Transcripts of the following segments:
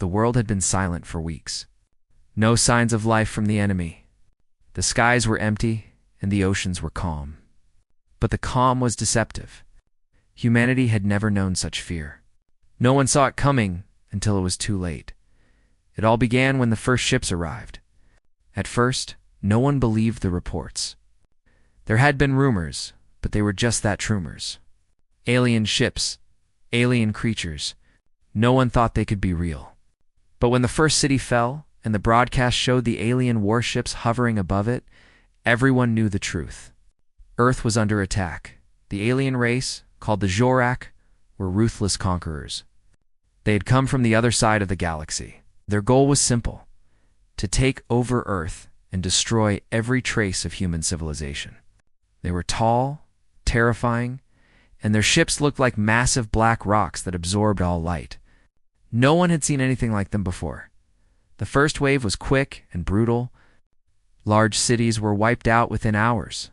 the world had been silent for weeks. No signs of life from the enemy. The skies were empty, and the oceans were calm. But the calm was deceptive. Humanity had never known such fear. No one saw it coming until it was too late. It all began when the first ships arrived. At first, no one believed the reports. There had been rumors, but they were just that, rumors. Alien ships, alien creatures. No one thought they could be real. But when the first city fell, and the broadcast showed the alien warships hovering above it, everyone knew the truth. Earth was under attack. The alien race, called the Jorak, were ruthless conquerors. They had come from the other side of the galaxy. Their goal was simple: to take over Earth and destroy every trace of human civilization. They were tall, terrifying, and their ships looked like massive black rocks that absorbed all light. No one had seen anything like them before. The first wave was quick and brutal. Large cities were wiped out within hours.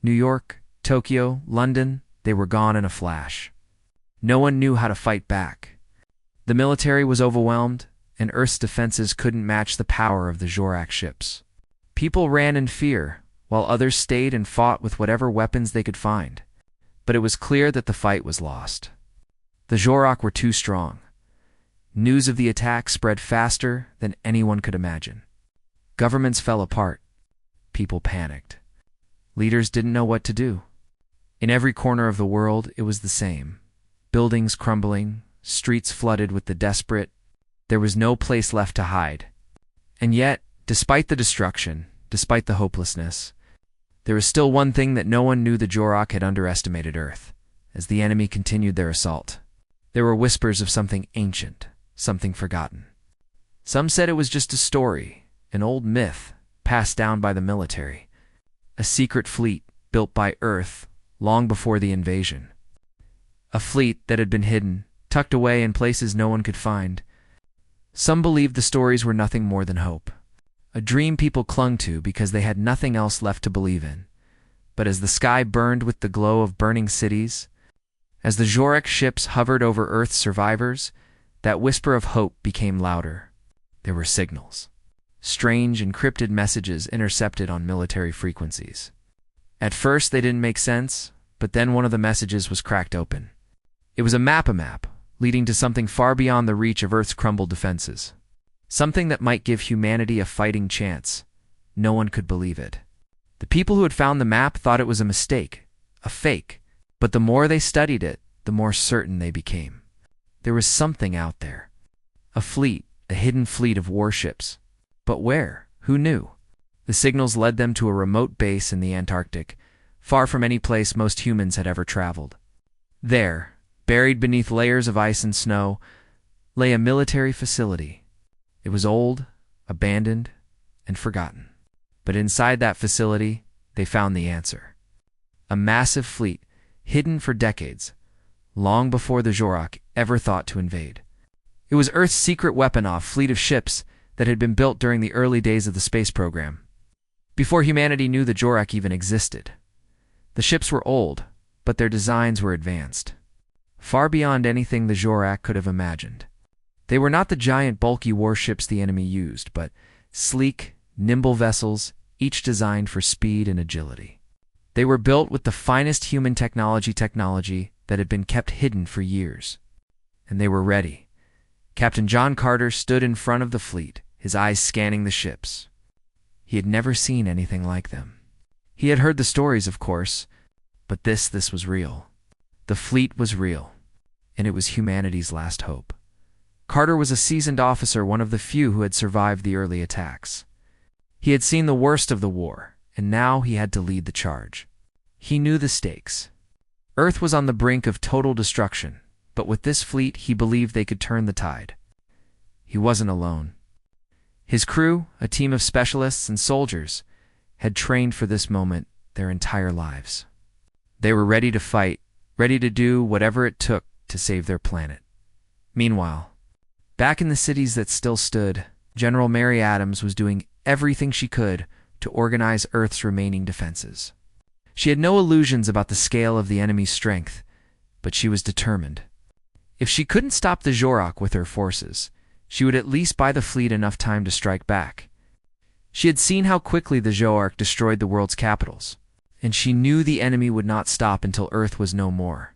New York, Tokyo, London, they were gone in a flash. No one knew how to fight back. The military was overwhelmed, and Earth's defenses couldn't match the power of the Jorak ships. People ran in fear, while others stayed and fought with whatever weapons they could find. But it was clear that the fight was lost. The Jorak were too strong. News of the attack spread faster than anyone could imagine. Governments fell apart. People panicked. Leaders didn't know what to do. In every corner of the world, it was the same. Buildings crumbling, streets flooded with the desperate. There was no place left to hide. And yet, despite the destruction, despite the hopelessness, there was still one thing that no one knew: the Jorak had underestimated Earth. As the enemy continued their assault, there were whispers of something ancient, something forgotten. Some said it was just a story, an old myth passed down by the military, a secret fleet built by Earth long before the invasion. A fleet that had been hidden, tucked away in places no one could find. Some believed the stories were nothing more than hope, a dream people clung to because they had nothing else left to believe in. But as the sky burned with the glow of burning cities, as the Jorak ships hovered over Earth's survivors, that whisper of hope became louder. There were signals. Strange, encrypted messages intercepted on military frequencies. At first, they didn't make sense, but then one of the messages was cracked open. It was a map leading to something far beyond the reach of Earth's crumbled defenses. Something that might give humanity a fighting chance. No one could believe it. The people who had found the map thought it was a mistake, a fake, but the more they studied it, the more certain they became. There was something out there. A fleet, a hidden fleet of warships. But where? Who knew? The signals led them to a remote base in the Antarctic, far from any place most humans had ever traveled. There, buried beneath layers of ice and snow, lay a military facility. It was old, abandoned, and forgotten. But inside that facility, they found the answer. A massive fleet, hidden for decades, long before the Jorak ever thought to invade. It was Earth's secret weapon-off fleet of ships that had been built during the early days of the space program, before humanity knew the Jorak even existed. The ships were old, but their designs were advanced, far beyond anything the Jorak could have imagined. They were not the giant, bulky warships the enemy used, but sleek, nimble vessels, each designed for speed and agility. They were built with the finest human technology that had been kept hidden for years. And they were ready. Captain John Carter stood in front of the fleet, his eyes scanning the ships. He had never seen anything like them. He had heard the stories, of course, but this was real. The fleet was real, and it was humanity's last hope. Carter was a seasoned officer, one of the few who had survived the early attacks. He had seen the worst of the war, and now he had to lead the charge. He knew the stakes. Earth was on the brink of total destruction, but with this fleet, he believed they could turn the tide. He wasn't alone. His crew, a team of specialists and soldiers, had trained for this moment their entire lives. They were ready to fight, ready to do whatever it took to save their planet. Meanwhile, back in the cities that still stood, General Mary Adams was doing everything she could to organize Earth's remaining defenses. She had no illusions about the scale of the enemy's strength, but she was determined. If she couldn't stop the Jorak with her forces, she would at least buy the fleet enough time to strike back. She had seen how quickly the Zoark destroyed the world's capitals, and she knew the enemy would not stop until Earth was no more.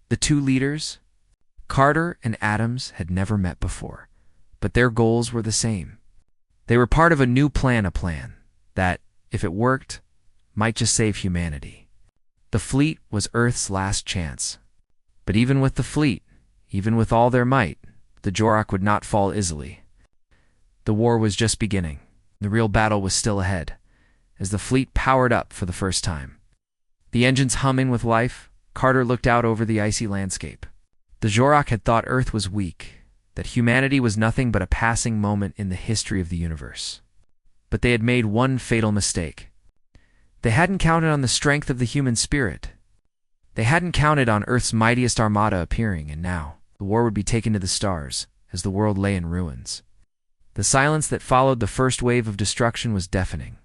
The two leaders, Carter and Adams, had never met before, but their goals were the same. They were part of a new plan, a plan that, if it worked, might just save humanity. The fleet was Earth's last chance. But even with the fleet, even with all their might, the Zoark would not fall easily. The war was just beginning. The real battle was still ahead, as the fleet powered up for the first time. The engines humming with life, Carter looked out over the icy landscape. The Zoark had thought Earth was weak, that humanity was nothing but a passing moment in the history of the universe. But they had made one fatal mistake. They hadn't counted on the strength of the human spirit. They hadn't counted on Earth's mightiest armada appearing, and now the war would be taken to the stars as the world lay in ruins. The silence that followed the first wave of destruction was deafening.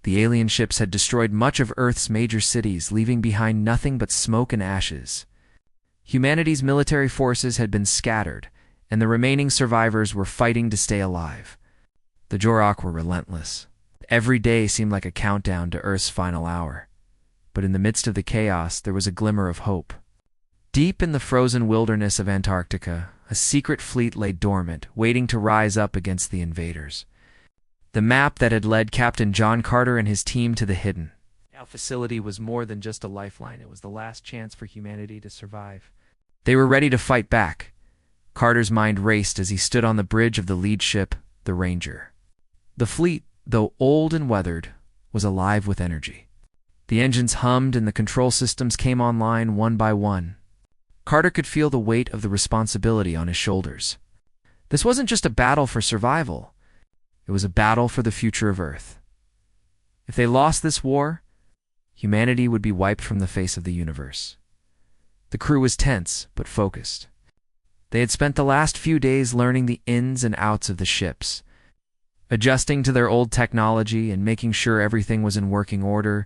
The alien ships had destroyed much of Earth's major cities, leaving behind nothing but smoke and ashes. Humanity's military forces had been scattered, and the remaining survivors were fighting to stay alive. The Zoark were relentless. Every day seemed like a countdown to Earth's final hour. But in the midst of the chaos, there was a glimmer of hope. Deep in the frozen wilderness of Antarctica, a secret fleet lay dormant, waiting to rise up against the invaders. The map that had led Captain John Carter and his team to the hidden facility was more than just a lifeline. It was the last chance for humanity to survive. They were ready to fight back. Carter's mind raced as he stood on the bridge of the lead ship, the Ranger. The fleet, though old and weathered, was alive with energy. The engines hummed and the control systems came online one by one. Carter could feel the weight of the responsibility on his shoulders. This wasn't just a battle for survival. It was a battle for the future of Earth. If they lost this war, humanity would be wiped from the face of the universe. The crew was tense, but focused. They had spent the last few days learning the ins and outs of the ships, adjusting to their old technology and making sure everything was in working order.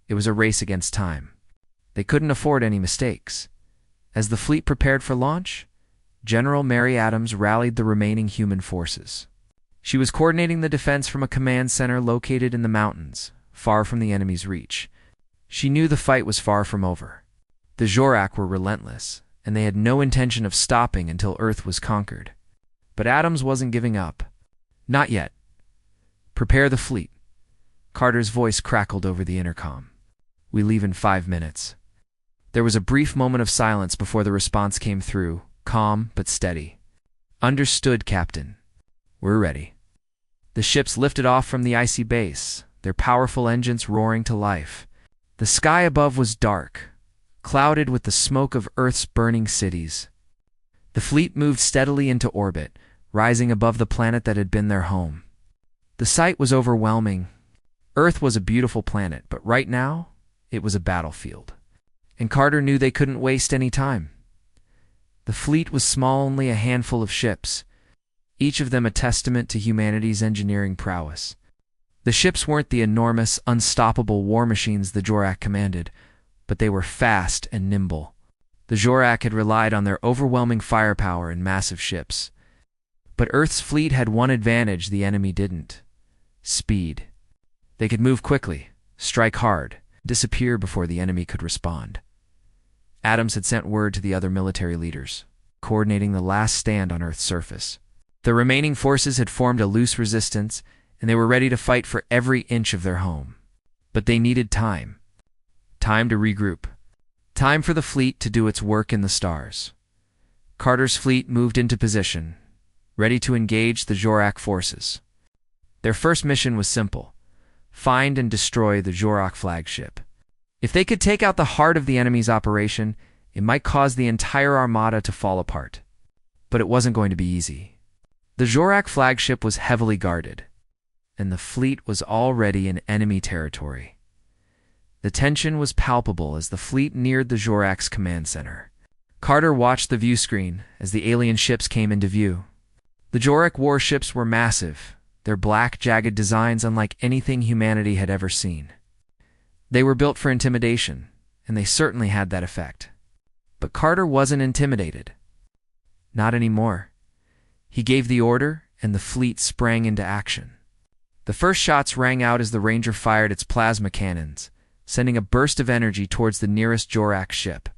It was a race against time. They couldn't afford any mistakes. As the fleet prepared for launch, General Mary Adams rallied the remaining human forces. She was coordinating the defense from a command center located in the mountains, far from the enemy's reach. She knew the fight was far from over. The Zoark were relentless, and they had no intention of stopping until Earth was conquered. But Adams wasn't giving up. Not yet. Prepare the fleet. Carter's voice crackled over the intercom. We leave in 5 minutes. There was a brief moment of silence before the response came through, calm but steady. Understood, Captain. We're ready. The ships lifted off from the icy base, their powerful engines roaring to life. The sky above was dark, clouded with the smoke of Earth's burning cities. The fleet moved steadily into orbit, rising above the planet that had been their home. The sight was overwhelming. Earth was a beautiful planet, but right now, it was a battlefield. And Carter knew they couldn't waste any time. The fleet was small, only a handful of ships, each of them a testament to humanity's engineering prowess. The ships weren't the enormous, unstoppable war machines the Zoark commanded, but they were fast and nimble. The Zoark had relied on their overwhelming firepower and massive ships. But Earth's fleet had one advantage the enemy didn't: speed. They could move quickly, strike hard, disappear before the enemy could respond. Adams had sent word to the other military leaders, coordinating the last stand on Earth's surface. The remaining forces had formed a loose resistance, and they were ready to fight for every inch of their home. But they needed time. Time to regroup. Time for the fleet to do its work in the stars. Carter's fleet moved into position, ready to engage the Zoark forces. Their first mission was simple: find and destroy the Zoark flagship. If they could take out the heart of the enemy's operation, it might cause the entire armada to fall apart. But it wasn't going to be easy. The Zoark flagship was heavily guarded, and the fleet was already in enemy territory. The tension was palpable as the fleet neared the Zoark's command center. Carter watched the view screen as the alien ships came into view. The Zoark warships were massive, their black, jagged designs unlike anything humanity had ever seen. They were built for intimidation, and they certainly had that effect. But Carter wasn't intimidated. Not anymore. He gave the order, and the fleet sprang into action. The first shots rang out as the Ranger fired its plasma cannons, sending a burst of energy towards the nearest Jorak ship.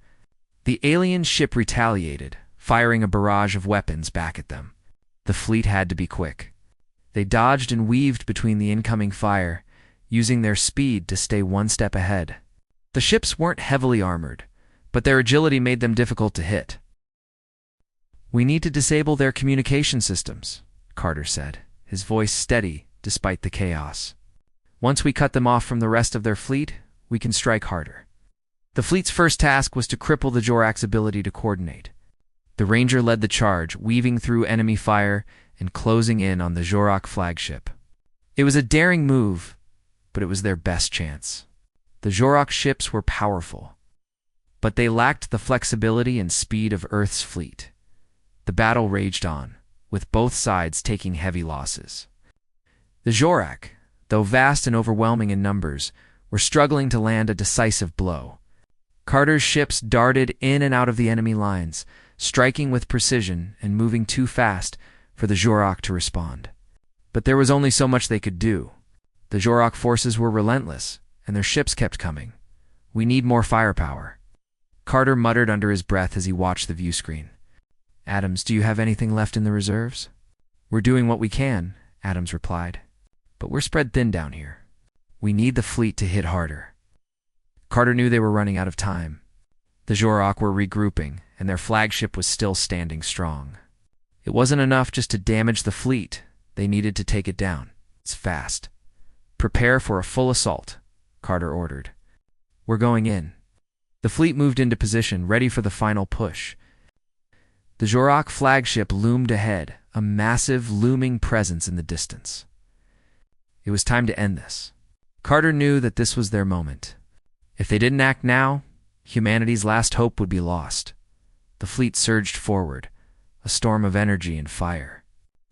The alien ship retaliated, firing a barrage of weapons back at them. The fleet had to be quick. They dodged and weaved between the incoming fire, using their speed to stay one step ahead. The ships weren't heavily armored, but their agility made them difficult to hit. "We need to disable their communication systems," Carter said, his voice steady despite the chaos. "Once we cut them off from the rest of their fleet, we can strike harder." The fleet's first task was to cripple the Jorak's ability to coordinate. The Ranger led the charge, weaving through enemy fire and closing in on the Jorak flagship. It was a daring move, but it was their best chance. The Jorak ships were powerful, but they lacked the flexibility and speed of Earth's fleet. The battle raged on, with both sides taking heavy losses. The Jorak, though vast and overwhelming in numbers, were struggling to land a decisive blow. Carter's ships darted in and out of the enemy lines, striking with precision and moving too fast for the Jorak to respond. But there was only so much they could do. The Jorak forces were relentless, and their ships kept coming. "We need more firepower," Carter muttered under his breath as he watched the view screen. "Adams, do you have anything left in the reserves?" "We're doing what we can," Adams replied. "But we're spread thin down here. We need the fleet to hit harder." Carter knew they were running out of time. The Jorak were regrouping, and their flagship was still standing strong. It wasn't enough just to damage the fleet. They needed to take it down. It's fast. "Prepare for a full assault," Carter ordered. "We're going in." The fleet moved into position, ready for the final push. The Jorak flagship loomed ahead, a massive, looming presence in the distance. It was time to end this. Carter knew that this was their moment. If they didn't act now, humanity's last hope would be lost. The fleet surged forward, a storm of energy and fire.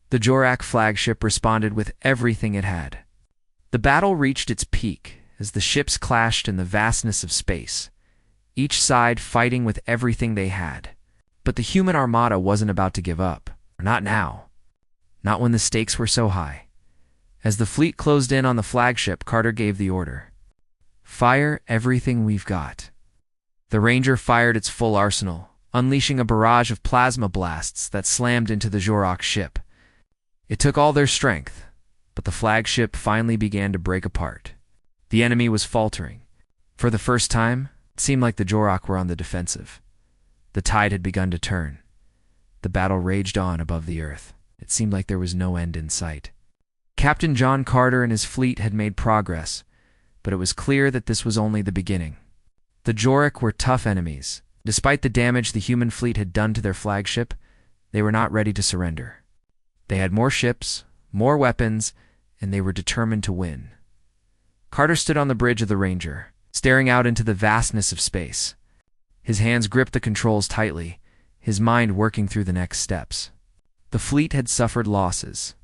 The Jorak flagship responded with everything it had. The battle reached its peak as the ships clashed in the vastness of space, each side fighting with everything they had. But the human armada wasn't about to give up. Not now. Not when the stakes were so high. As the fleet closed in on the flagship, Carter gave the order. "Fire everything we've got." The Ranger fired its full arsenal, unleashing a barrage of plasma blasts that slammed into the Jorak ship. It took all their strength, but the flagship finally began to break apart. The enemy was faltering. For the first time, it seemed like the Jorak were on the defensive. The tide had begun to turn. The battle raged on above the earth. It seemed like there was no end in sight. Captain John Carter and his fleet had made progress, but it was clear that this was only the beginning. The Jorak were tough enemies. Despite the damage the human fleet had done to their flagship, they were not ready to surrender. They had more ships, more weapons, and they were determined to win. Carter stood on the bridge of the Ranger, staring out into the vastness of space. His hands gripped the controls tightly, his mind working through the next steps. The fleet had suffered losses.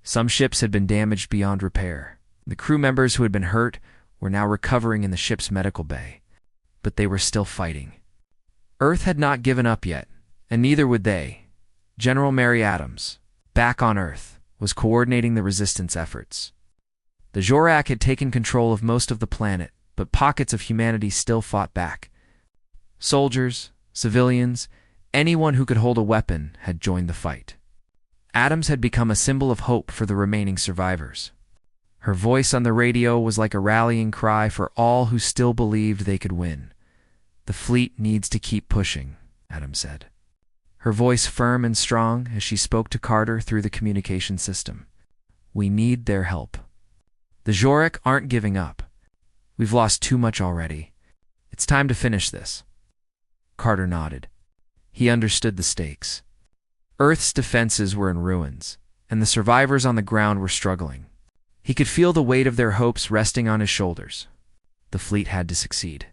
Some ships had been damaged beyond repair. The crew members who had been hurt were now recovering in the ship's medical bay, but they were still fighting. Earth had not given up yet, and neither would they. General Mary Adams, back on Earth, was coordinating the resistance efforts. The Jorak had taken control of most of the planet, but pockets of humanity still fought back. Soldiers, civilians, anyone who could hold a weapon had joined the fight. Adams had become a symbol of hope for the remaining survivors. Her voice on the radio was like a rallying cry for all who still believed they could win. "The fleet needs to keep pushing," Adams said. Her voice firm and strong as she spoke to Carter through the communication system. "We need their help. The Jorak aren't giving up. We've lost too much already. It's time to finish this." Carter nodded. He understood the stakes. Earth's defenses were in ruins, and the survivors on the ground were struggling. He could feel the weight of their hopes resting on his shoulders. The fleet had to succeed.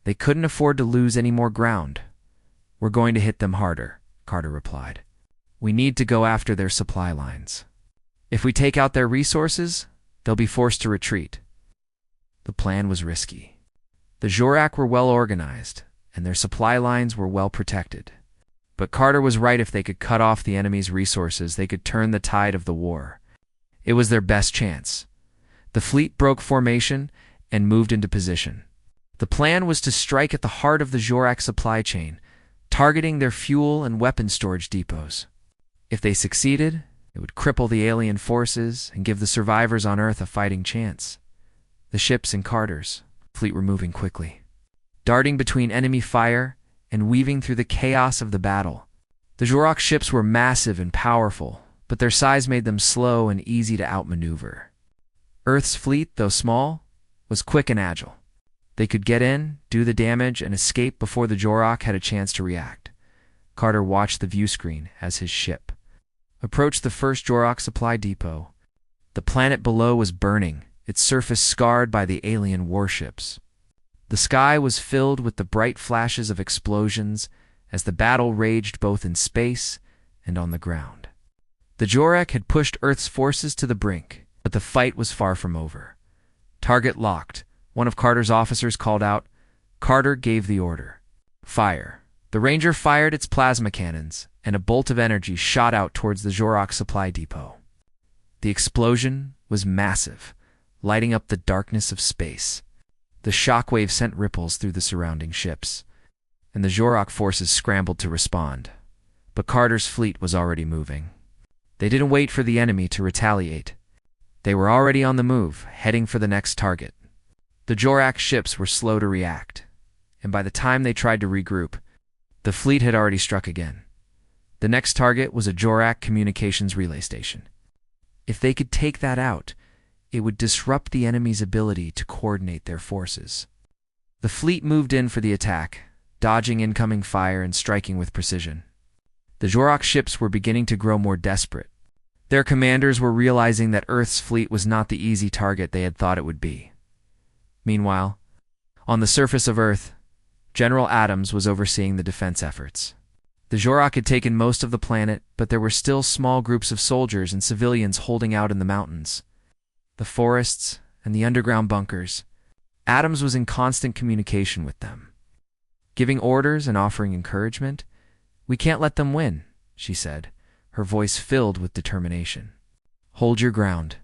They couldn't afford to lose any more ground. "We're going to hit them harder," Carter replied. "We need to go after their supply lines. If we take out their resources, they'll be forced to retreat." The plan was risky. The Jorak were well organized, and their supply lines were well protected. But Carter was right. If they could cut off the enemy's resources, they could turn the tide of the war. It was their best chance. The fleet broke formation and moved into position. The plan was to strike at the heart of the Jorak supply chain, targeting their fuel and weapon storage depots. If they succeeded, it would cripple the alien forces and give the survivors on Earth a fighting chance. The ships in Carter's fleet were moving quickly, darting between enemy fire and weaving through the chaos of the battle. The Jorak ships were massive and powerful, but their size made them slow and easy to outmaneuver. Earth's fleet, though small, was quick and agile. They could get in, do the damage, and escape before the Jorak had a chance to react. Carter watched the view screen as his ship approached the first Jorak supply depot. The planet below was burning, its surface scarred by the alien warships. The sky was filled with the bright flashes of explosions as the battle raged both in space and on the ground. The Jorak had pushed Earth's forces to the brink, but the fight was far from over. Target locked, one of Carter's officers called out. Carter gave the order. Fire. The Ranger fired its plasma cannons, and a bolt of energy shot out towards the Jorak supply depot. The explosion was massive, lighting up the darkness of space. The shockwave sent ripples through the surrounding ships, and the Jorak forces scrambled to respond. But Carter's fleet was already moving. They didn't wait for the enemy to retaliate. They were already on the move, heading for the next target. The Jorak ships were slow to react, and by the time they tried to regroup, the fleet had already struck again. The next target was a Jorak communications relay station. If they could take that out, it would disrupt the enemy's ability to coordinate their forces. The fleet moved in for the attack, dodging incoming fire and striking with precision. The Jorak ships were beginning to grow more desperate. Their commanders were realizing that Earth's fleet was not the easy target they had thought it would be. Meanwhile, on the surface of Earth, General Adams was overseeing the defense efforts. The Jorak had taken most of the planet, but there were still small groups of soldiers and civilians holding out in the mountains, the forests, and the underground bunkers. Adams was in constant communication with them, giving orders and offering encouragement. "We can't let them win," she said, her voice filled with determination. "Hold your ground.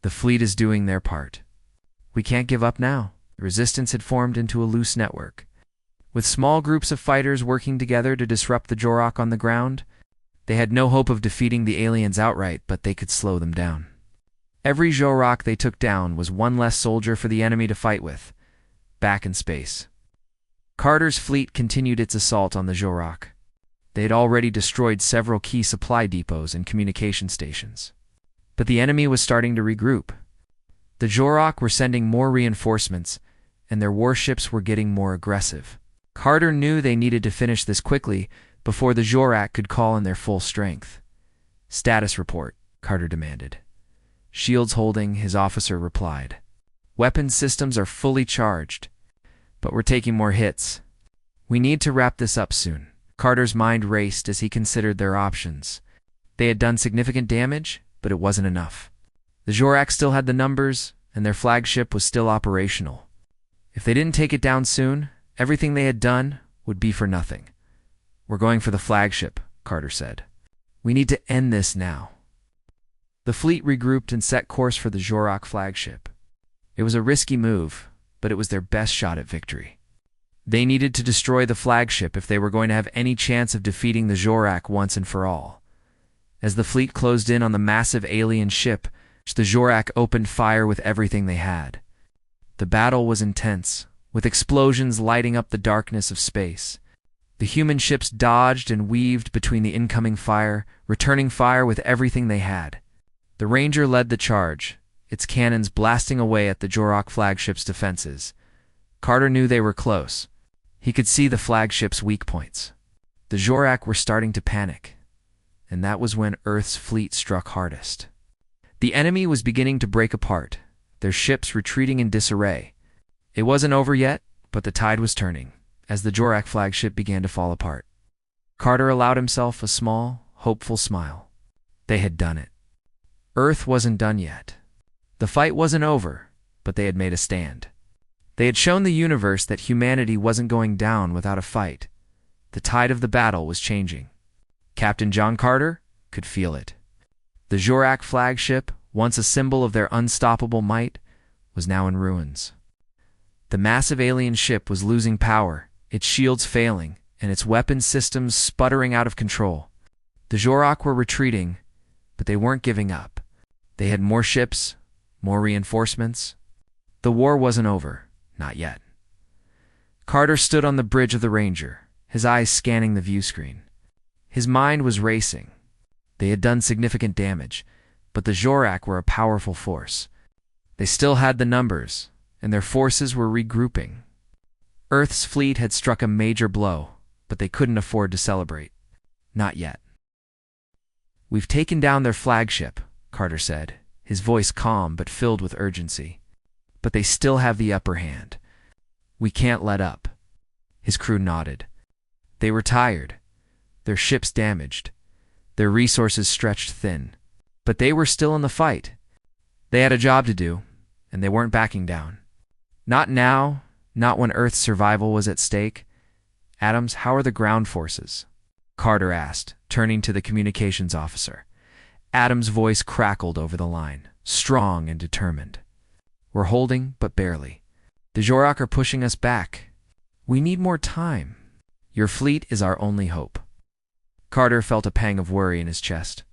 The fleet is doing their part. We can't give up now." The resistance had formed into a loose network, with small groups of fighters working together to disrupt the Jorak on the ground. They had no hope of defeating the aliens outright, but they could slow them down. Every Jorak they took down was one less soldier for the enemy to fight with. Back in space, Carter's fleet continued its assault on the Jorak. They had already destroyed several key supply depots and communication stations. But the enemy was starting to regroup. The Jorak were sending more reinforcements, and their warships were getting more aggressive. Carter knew they needed to finish this quickly before the Jorak could call in their full strength. "Status report," Carter demanded. Shields holding, his officer replied. "Weapons systems are fully charged, but we're taking more hits. We need to wrap this up soon." Carter's mind raced as he considered their options. They had done significant damage, but it wasn't enough. The Jorak still had the numbers, and their flagship was still operational. If they didn't take it down soon, everything they had done would be for nothing. "We're going for the flagship," Carter said. "We need to end this now." The fleet regrouped and set course for the Jorak flagship. It was a risky move, but it was their best shot at victory. They needed to destroy the flagship if they were going to have any chance of defeating the Jorak once and for all. As the fleet closed in on the massive alien ship, the Jorak opened fire with everything they had. The battle was intense, with explosions lighting up the darkness of space. The human ships dodged and weaved between the incoming fire, returning fire with everything they had. The Ranger led the charge, its cannons blasting away at the Jorak flagship's defenses. Carter knew they were close. He could see the flagship's weak points. The Jorak were starting to panic, and that was when Earth's fleet struck hardest. The enemy was beginning to break apart, their ships retreating in disarray. It wasn't over yet, but the tide was turning, as the Jorak flagship began to fall apart. Carter allowed himself a small, hopeful smile. They had done it. Earth wasn't done yet. The fight wasn't over, but they had made a stand. They had shown the universe that humanity wasn't going down without a fight. The tide of the battle was changing. Captain John Carter could feel it. The Jorak flagship, once a symbol of their unstoppable might, was now in ruins. The massive alien ship was losing power, its shields failing, and its weapons systems sputtering out of control. The Jorak were retreating, but they weren't giving up. They had more ships, more reinforcements. The war wasn't over, not yet. Carter stood on the bridge of the Ranger, his eyes scanning the view screen. His mind was racing. They had done significant damage, but the Jorak were a powerful force. They still had the numbers, and their forces were regrouping. Earth's fleet had struck a major blow, but they couldn't afford to celebrate. Not yet. "We've taken down their flagship," Carter said, his voice calm but filled with urgency. "But they still have the upper hand. We can't let up." His crew nodded. They were tired, their ships damaged, their resources stretched thin. But they were still in the fight. They had a job to do, and they weren't backing down. Not now, not when Earth's survival was at stake. "Adams, how are the ground forces?" Carter asked, turning to the communications officer. Adams' voice crackled over the line, strong and determined. "We're holding, but barely. The Jorak are pushing us back. We need more time. Your fleet is our only hope." Carter felt a pang of worry in his chest.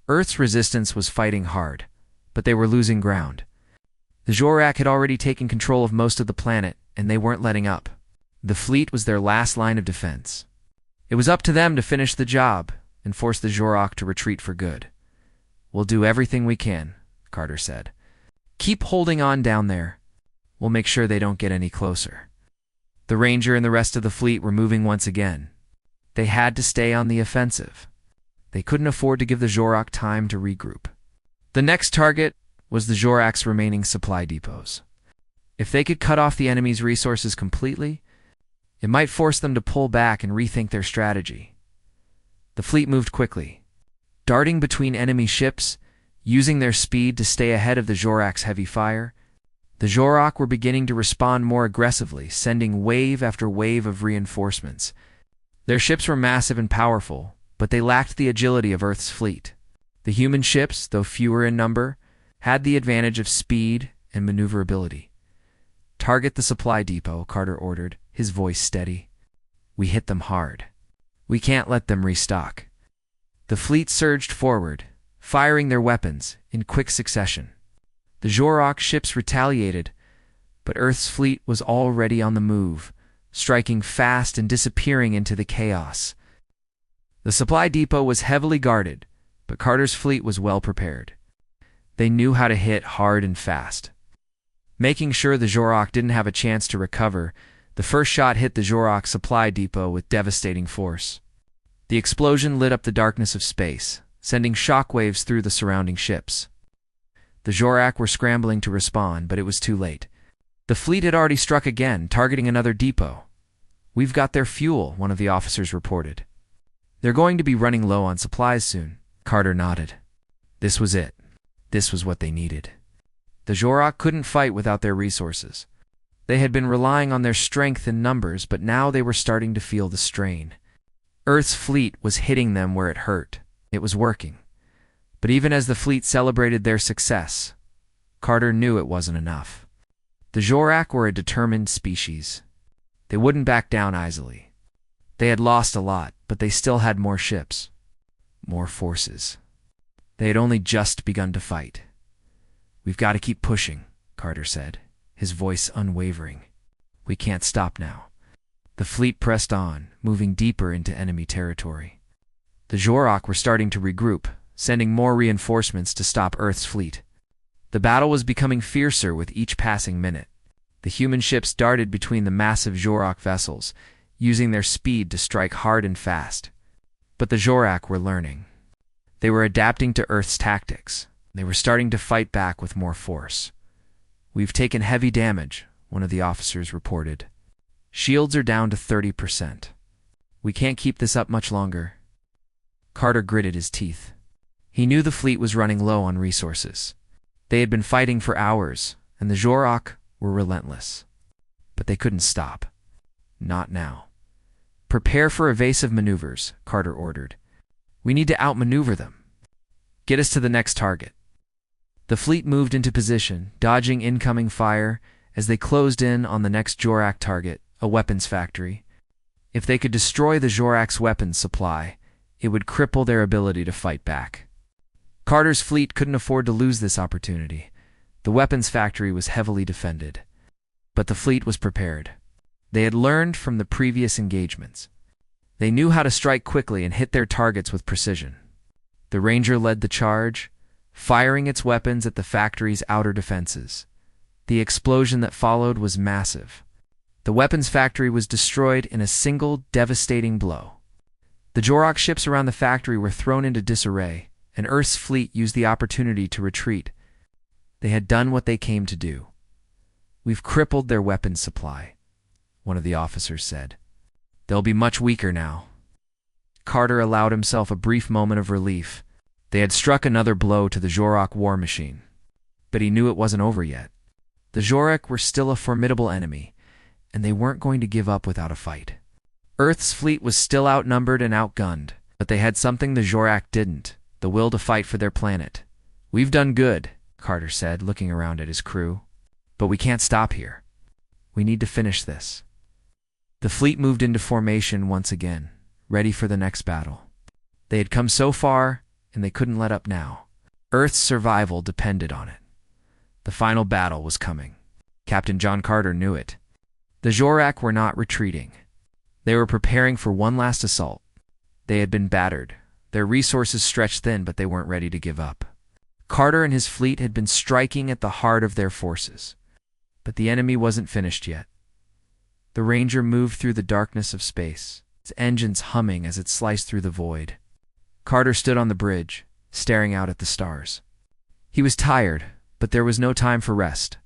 Earth's resistance was fighting hard, but they were losing ground. The Jorak had already taken control of most of the planet, and they weren't letting up. The fleet was their last line of defense. It was up to them to finish the job and force the Jorak to retreat for good. "We'll do everything we can," Carter said. "Keep holding on down there. We'll make sure they don't get any closer." The Ranger and the rest of the fleet were moving once again. They had to stay on the offensive. They couldn't afford to give the Jorak time to regroup. The next target was the Jorak's remaining supply depots. If they could cut off the enemy's resources completely, it might force them to pull back and rethink their strategy. The fleet moved quickly, darting between enemy ships, using their speed to stay ahead of the Jorak's heavy fire. The Jorak were beginning to respond more aggressively, sending wave after wave of reinforcements. Their ships were massive and powerful, but they lacked the agility of Earth's fleet. The human ships, though fewer in number, had the advantage of speed and maneuverability. "Target the supply depot," Carter ordered, his voice steady. "We hit them hard. We can't let them restock." The fleet surged forward, firing their weapons in quick succession. The Jorak ships retaliated, but Earth's fleet was already on the move, striking fast and disappearing into the chaos. The supply depot was heavily guarded, but Carter's fleet was well prepared. They knew how to hit hard and fast. Making sure the Jorak didn't have a chance to recover, the first shot hit the Jorak supply depot with devastating force. The explosion lit up the darkness of space, sending shockwaves through the surrounding ships. The Jorak were scrambling to respond, but it was too late. The fleet had already struck again, targeting another depot. "We've got their fuel," one of the officers reported. "They're going to be running low on supplies soon." Carter nodded. This was it. This was what they needed. The Jorak couldn't fight without their resources. They had been relying on their strength in numbers, but now they were starting to feel the strain. Earth's fleet was hitting them where it hurt. It was working. But even as the fleet celebrated their success, Carter knew it wasn't enough. The Jorak were a determined species. They wouldn't back down easily. They had lost a lot, but they still had more ships, more forces. They had only just begun to fight. "We've got to keep pushing," Carter said, his voice unwavering. "We can't stop now." The fleet pressed on, moving deeper into enemy territory. The Jorak were starting to regroup, sending more reinforcements to stop Earth's fleet. The battle was becoming fiercer with each passing minute. The human ships darted between the massive Jorak vessels, using their speed to strike hard and fast. But the Jorak were learning. They were adapting to Earth's tactics. They were starting to fight back with more force. "We've taken heavy damage," one of the officers reported. "Shields are down to 30%. We can't keep this up much longer." Carter gritted his teeth. He knew the fleet was running low on resources. They had been fighting for hours, and the Jorak were relentless. But they couldn't stop. Not now. Prepare for evasive maneuvers, Carter ordered. We need to outmaneuver them. Get us to the next target. The fleet moved into position, dodging incoming fire as they closed in on the next Jorak target, a weapons factory. If they could destroy the Jorak's weapons supply, it would cripple their ability to fight back. Carter's fleet couldn't afford to lose this opportunity. The weapons factory was heavily defended. But the fleet was prepared. They had learned from the previous engagements. They knew how to strike quickly and hit their targets with precision. The Ranger led the charge, firing its weapons at the factory's outer defenses. The explosion that followed was massive. The weapons factory was destroyed in a single devastating blow. The Jorak ships around the factory were thrown into disarray, and Earth's fleet used the opportunity to retreat. They had done what they came to do. We've crippled their weapons supply, one of the officers said. They'll be much weaker now. Carter allowed himself a brief moment of relief. They had struck another blow to the Jorak war machine. But he knew it wasn't over yet. The Jorak were still a formidable enemy, and they weren't going to give up without a fight. Earth's fleet was still outnumbered and outgunned, but they had something the Jorak didn't, the will to fight for their planet. We've done good, Carter said, looking around at his crew. But we can't stop here. We need to finish this. The fleet moved into formation once again, ready for the next battle. They had come so far, and they couldn't let up now. Earth's survival depended on it. The final battle was coming. Captain John Carter knew it. The Jorak were not retreating. They were preparing for one last assault. They had been battered, their resources stretched thin, but they weren't ready to give up. Carter and his fleet had been striking at the heart of their forces. But the enemy wasn't finished yet. The Ranger moved through the darkness of space, its engines humming as it sliced through the void. Carter stood on the bridge, staring out at the stars. He was tired, but there was no time for rest.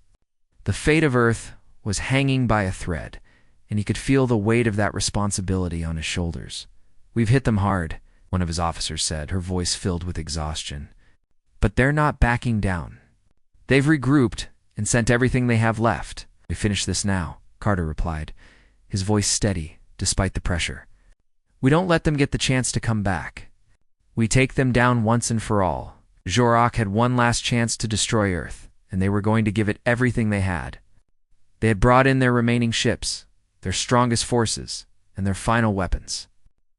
The fate of Earth was hanging by a thread, and he could feel the weight of that responsibility on his shoulders. We've hit them hard, one of his officers said, her voice filled with exhaustion. But they're not backing down. They've regrouped and sent everything they have left. We finish this now, Carter replied, his voice steady despite the pressure. We don't let them get the chance to come back. We take them down once and for all. Jorak had one last chance to destroy Earth, and they were going to give it everything they had. They had brought in their remaining ships, their strongest forces, and their final weapons.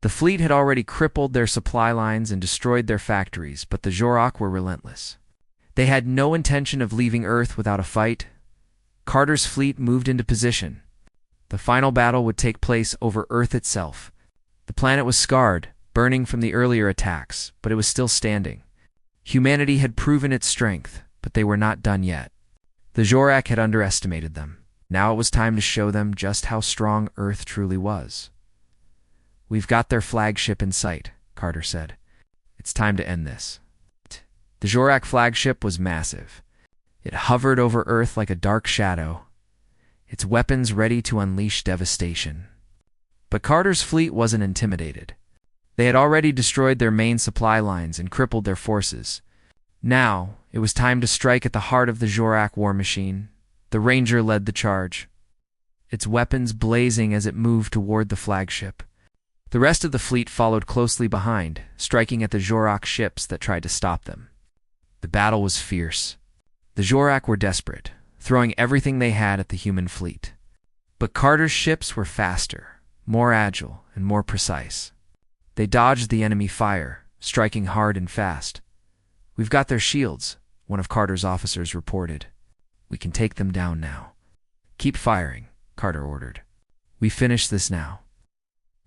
The fleet had already crippled their supply lines and destroyed their factories, but the Jorak were relentless. They had no intention of leaving Earth without a fight. Carter's fleet moved into position. The final battle would take place over Earth itself. The planet was scarred, burning from the earlier attacks, but it was still standing. Humanity had proven its strength, but they were not done yet. The Jorak had underestimated them. Now it was time to show them just how strong Earth truly was. We've got their flagship in sight, Carter said. It's time to end this. The Jorak flagship was massive. It hovered over Earth like a dark shadow, its weapons ready to unleash devastation. But Carter's fleet wasn't intimidated. They had already destroyed their main supply lines and crippled their forces. Now, it was time to strike at the heart of the Jorak war machine. The Ranger led the charge, its weapons blazing as it moved toward the flagship. The rest of the fleet followed closely behind, striking at the Jorak ships that tried to stop them. The battle was fierce. The Jorak were desperate, throwing everything they had at the human fleet. But Carter's ships were faster, more agile, and more precise. They dodged the enemy fire, striking hard and fast. We've got their shields, one of Carter's officers reported. We can take them down now. Keep firing, Carter ordered. We finish this now.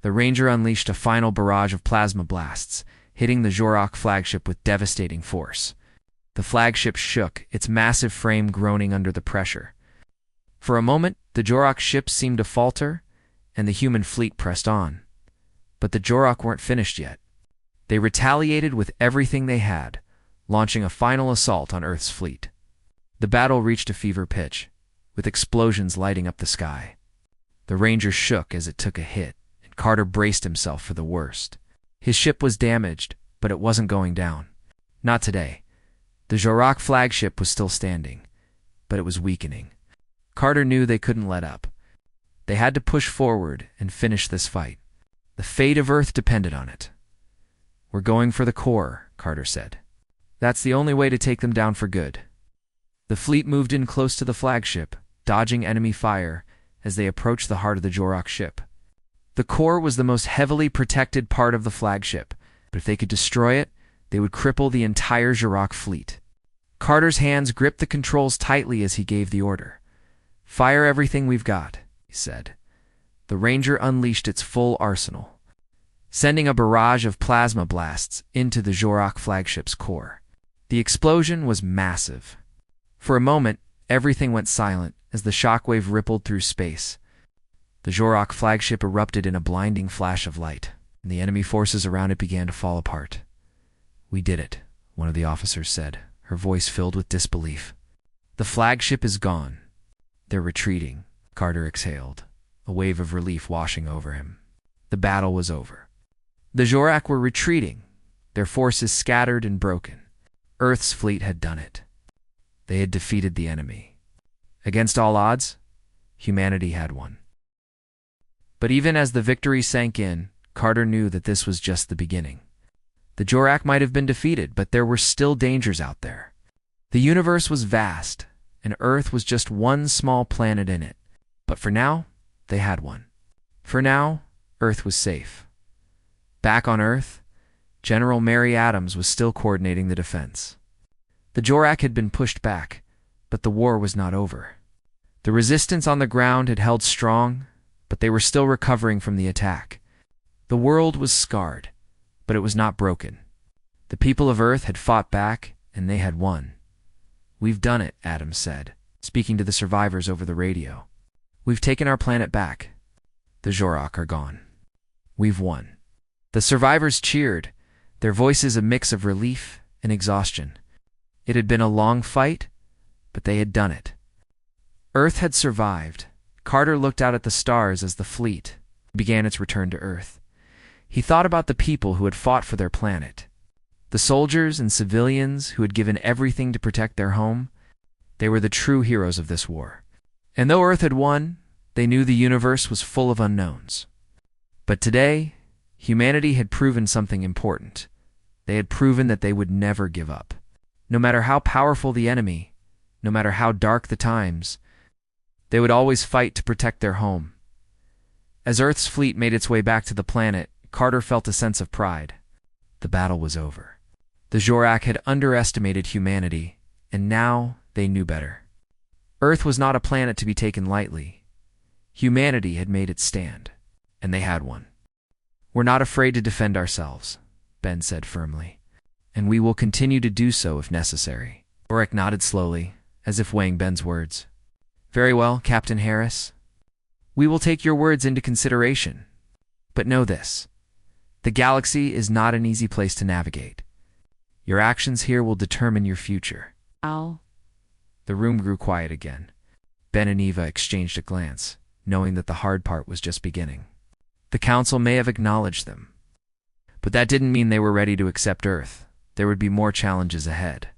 The Ranger unleashed a final barrage of plasma blasts, hitting the Jorak flagship with devastating force. The flagship shook, its massive frame groaning under the pressure. For a moment, the Jorak ships seemed to falter, and the human fleet pressed on. But the Jorak weren't finished yet. They retaliated with everything they had, launching a final assault on Earth's fleet. The battle reached a fever pitch, with explosions lighting up the sky. The Ranger shook as it took a hit, and Carter braced himself for the worst. His ship was damaged, but it wasn't going down. Not today. The Jorak flagship was still standing, but it was weakening. Carter knew they couldn't let up. They had to push forward and finish this fight. The fate of Earth depended on it. "We're going for the core," Carter said. "That's the only way to take them down for good." The fleet moved in close to the flagship, dodging enemy fire as they approached the heart of the Jorok ship. The core was the most heavily protected part of the flagship, but if they could destroy it, they would cripple the entire Jorok fleet. Carter's hands gripped the controls tightly as he gave the order. "Fire everything we've got," he said. The Ranger unleashed its full arsenal, sending a barrage of plasma blasts into the Jorok flagship's core. The explosion was massive. For a moment, everything went silent as the shockwave rippled through space. The Jorok flagship erupted in a blinding flash of light, and the enemy forces around it began to fall apart. "We did it," one of the officers said, her voice filled with disbelief. "The flagship is gone. They're retreating," Carter exhaled, a wave of relief washing over him. The battle was over. The Jorok were retreating, their forces scattered and broken. Earth's fleet had done it. They had defeated the enemy. Against all odds, humanity had won. But even as the victory sank in, Carter knew that this was just the beginning. The Jorok might have been defeated, but there were still dangers out there. The universe was vast, and Earth was just one small planet in it. But for now, they had one. For now, Earth was safe. Back on Earth, General Mary Adams was still coordinating the defense. The Jorok had been pushed back, but the war was not over. The resistance on the ground had held strong, but they were still recovering from the attack. The world was scarred, but it was not broken. The people of Earth had fought back, and they had won. "We've done it," Adams said, speaking to the survivors over the radio. "We've taken our planet back. The Jorok are gone. We've won." The survivors cheered, their voices a mix of relief and exhaustion. It had been a long fight, but they had done it. Earth had survived. Carter looked out at the stars as the fleet began its return to Earth. He thought about the people who had fought for their planet. The soldiers and civilians who had given everything to protect their home. They were the true heroes of this war. And though Earth had won, they knew the universe was full of unknowns. But today, humanity had proven something important. They had proven that they would never give up. No matter how powerful the enemy, no matter how dark the times, they would always fight to protect their home. As Earth's fleet made its way back to the planet, Carter felt a sense of pride. The battle was over. The Jorok had underestimated humanity, and now they knew better. Earth was not a planet to be taken lightly. Humanity had made its stand, and they had one. "We're not afraid to defend ourselves," Ben said firmly, "and we will continue to do so if necessary." Oric nodded slowly, as if weighing Ben's words. "Very well, Captain Harris. We will take your words into consideration. But know this. The galaxy is not an easy place to navigate. Your actions here will determine your future." Ow. The room grew quiet again. Ben and Eva exchanged a glance, knowing that the hard part was just beginning. The Council may have acknowledged them, but that didn't mean they were ready to accept Earth. There would be more challenges ahead,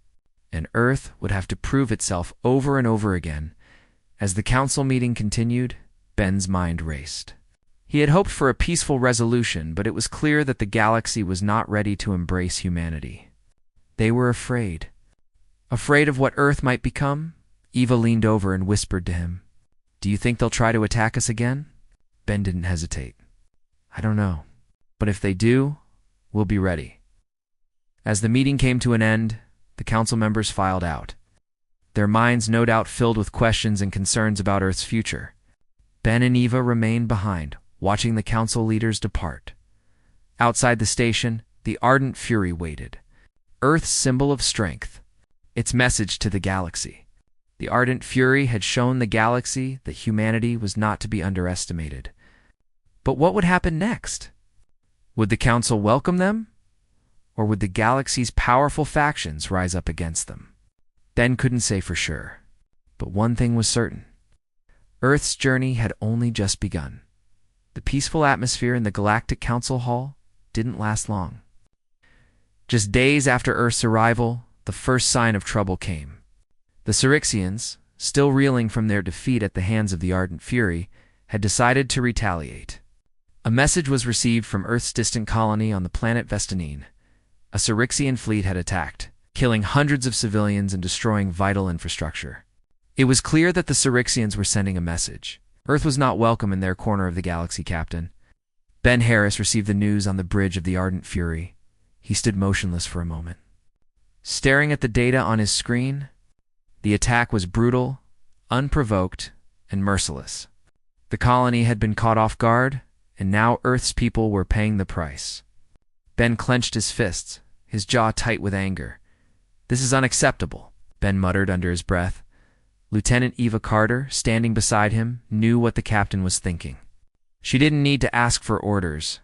and Earth would have to prove itself over and over again. As the Council meeting continued, Ben's mind raced. He had hoped for a peaceful resolution, but it was clear that the galaxy was not ready to embrace humanity. They were afraid. Afraid of what Earth might become? Eva leaned over and whispered to him, "Do you think they'll try to attack us again?" Ben didn't hesitate. "I don't know. But if they do, we'll be ready." As the meeting came to an end, the council members filed out, their minds no doubt filled with questions and concerns about Earth's future. Ben and Eva remained behind, watching the council leaders depart. Outside the station, the Ardent Fury waited, Earth's symbol of strength, its message to the galaxy. The Ardent Fury had shown the galaxy that humanity was not to be underestimated. But what would happen next? Would the council welcome them? Or would the galaxy's powerful factions rise up against them? Ben couldn't say for sure. But one thing was certain. Earth's journey had only just begun. The peaceful atmosphere in the Galactic Council Hall didn't last long. Just days after Earth's arrival, the first sign of trouble came. The Syrixians, still reeling from their defeat at the hands of the Ardent Fury, had decided to retaliate. A message was received from Earth's distant colony on the planet Vestinine. A Cyrixian fleet had attacked, killing hundreds of civilians and destroying vital infrastructure. It was clear that the Cyrixians were sending a message. Earth was not welcome in their corner of the galaxy, Captain. Ben Harris received the news on the bridge of the Ardent Fury. He stood motionless for a moment, staring at the data on his screen. The attack was brutal, unprovoked, and merciless. The colony had been caught off guard, and now Earth's people were paying the price. Ben clenched his fists, his jaw tight with anger. "This is unacceptable," Ben muttered under his breath. Lieutenant Eva Carter, standing beside him, knew what the captain was thinking. She didn't need to ask for orders.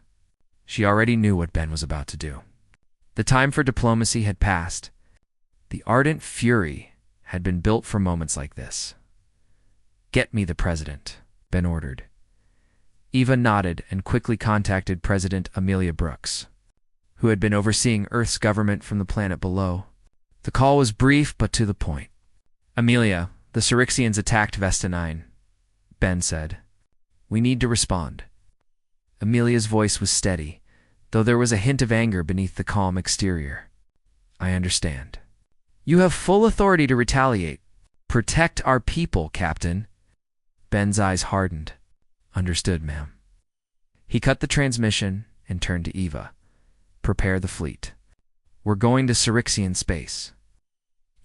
She already knew what Ben was about to do. The time for diplomacy had passed. The Ardent Fury had been built for moments like this. "Get me the president," Ben ordered. Eva nodded and quickly contacted President Amelia Brooks, who had been overseeing Earth's government from the planet below. The call was brief but to the point. "Amelia, the Cyrixians attacked Vestinine," Ben said. "We need to respond." Amelia's voice was steady, though there was a hint of anger beneath the calm exterior. "I understand. You have full authority to retaliate. Protect our people, Captain." Ben's eyes hardened. "Understood, ma'am." He cut the transmission and turned to Eva. "Prepare the fleet. We're going to Cyrixian space."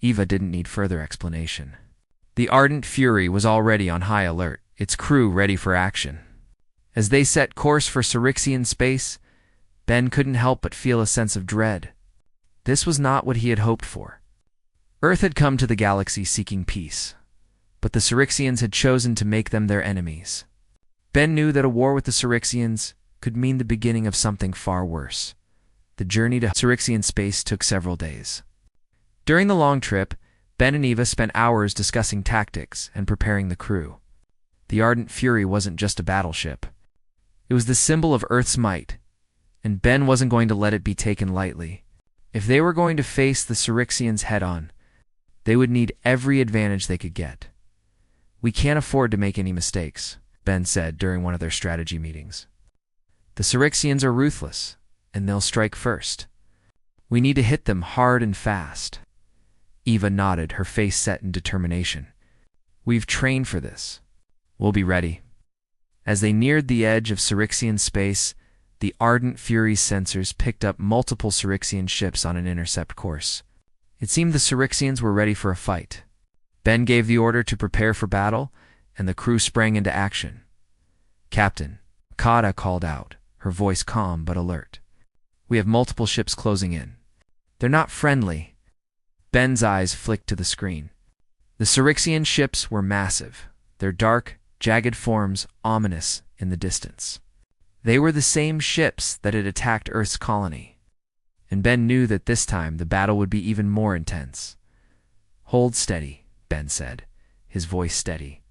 Eva didn't need further explanation. The Ardent Fury was already on high alert, its crew ready for action. As they set course for Cyrixian space, Ben couldn't help but feel a sense of dread. This was not what he had hoped for. Earth had come to the galaxy seeking peace, but the Cyrixians had chosen to make them their enemies. Ben knew that a war with the Cyrixians could mean the beginning of something far worse. The journey to Cyrixian space took several days. During the long trip, Ben and Eva spent hours discussing tactics and preparing the crew. The Ardent Fury wasn't just a battleship. It was the symbol of Earth's might, and Ben wasn't going to let it be taken lightly. If they were going to face the Cyrixians head-on, they would need every advantage they could get. "We can't afford to make any mistakes," Ben said during one of their strategy meetings. "The Cyrixians are ruthless, and they'll strike first. We need to hit them hard and fast." Eva nodded, her face set in determination. "We've trained for this. We'll be ready." As they neared the edge of Cyrixian space, the Ardent Fury's sensors picked up multiple Cyrixian ships on an intercept course. It seemed the Cyrixians were ready for a fight. Ben gave the order to prepare for battle, and the crew sprang into action. "Captain," Kada called out, her voice calm but alert. "We have multiple ships closing in. They're not friendly." Ben's eyes flicked to the screen. The Cyrixian ships were massive, their dark, jagged forms ominous in the distance. They were the same ships that had attacked Earth's colony, and Ben knew that this time the battle would be even more intense. "Hold steady," Ben said, his voice steady.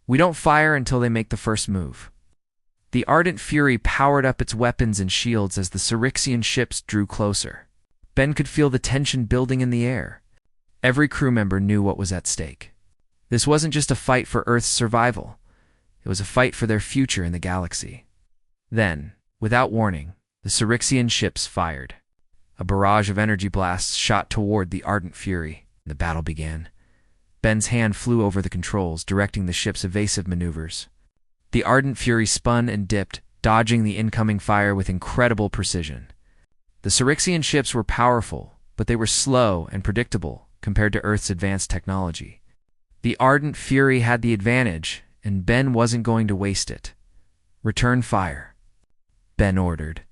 "We don't fire until they make the first move." The Ardent Fury powered up its weapons and shields as the Cyrixian ships drew closer. Ben could feel the tension building in the air. Every crew member knew what was at stake. This wasn't just a fight for Earth's survival. It was a fight for their future in the galaxy. Then, without warning, the Cyrixian ships fired. A barrage of energy blasts shot toward the Ardent Fury. The battle began. Ben's hand flew over the controls, directing the ship's evasive maneuvers. The Ardent Fury spun and dipped, dodging the incoming fire with incredible precision. The Cyrixian ships were powerful, but they were slow and predictable compared to Earth's advanced technology. The Ardent Fury had the advantage, and Ben wasn't going to waste it. "Return fire," Ben ordered.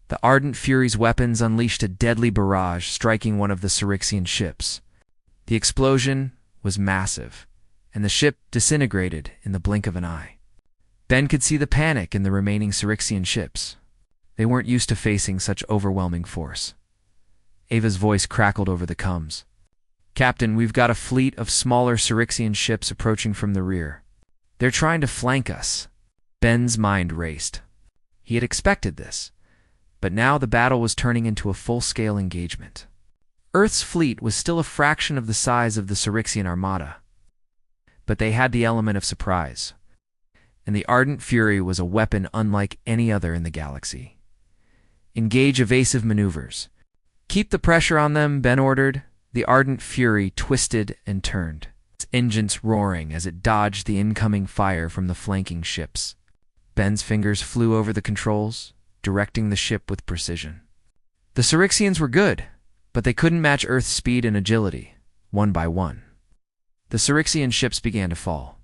The Ardent Fury's weapons unleashed a deadly barrage, striking one of the Cyrixian ships. The explosion was massive, and the ship disintegrated in the blink of an eye. Ben could see the panic in the remaining Cyrixian ships. They weren't used to facing such overwhelming force. Ava's voice crackled over the comms. "Captain, we've got a fleet of smaller Cyrixian ships approaching from the rear. They're trying to flank us." Ben's mind raced. He had expected this, but now the battle was turning into a full-scale engagement. Earth's fleet was still a fraction of the size of the Cyrixian Armada, but they had the element of surprise. and the Ardent Fury was a weapon unlike any other in the galaxy. Engage evasive maneuvers. Keep the pressure on them, Ben ordered. The Ardent Fury twisted and turned, its engines roaring as it dodged the incoming fire from the flanking ships. Ben's fingers flew over the controls, directing the ship with precision. The Syrixians were good, but they couldn't match Earth's speed and agility, one by one. The Syrixian ships began to fall.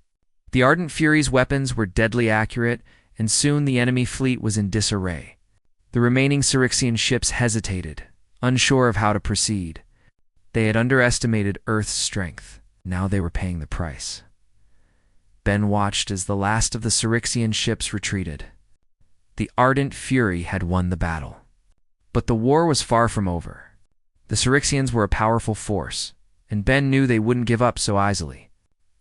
The Ardent Fury's weapons were deadly accurate, and soon the enemy fleet was in disarray. The remaining Syrixian ships hesitated, unsure of how to proceed. They had underestimated Earth's strength. Now they were paying the price. Ben watched as the last of the Syrixian ships retreated. The Ardent Fury had won the battle. But the war was far from over. The Syrixians were a powerful force, and Ben knew they wouldn't give up so easily.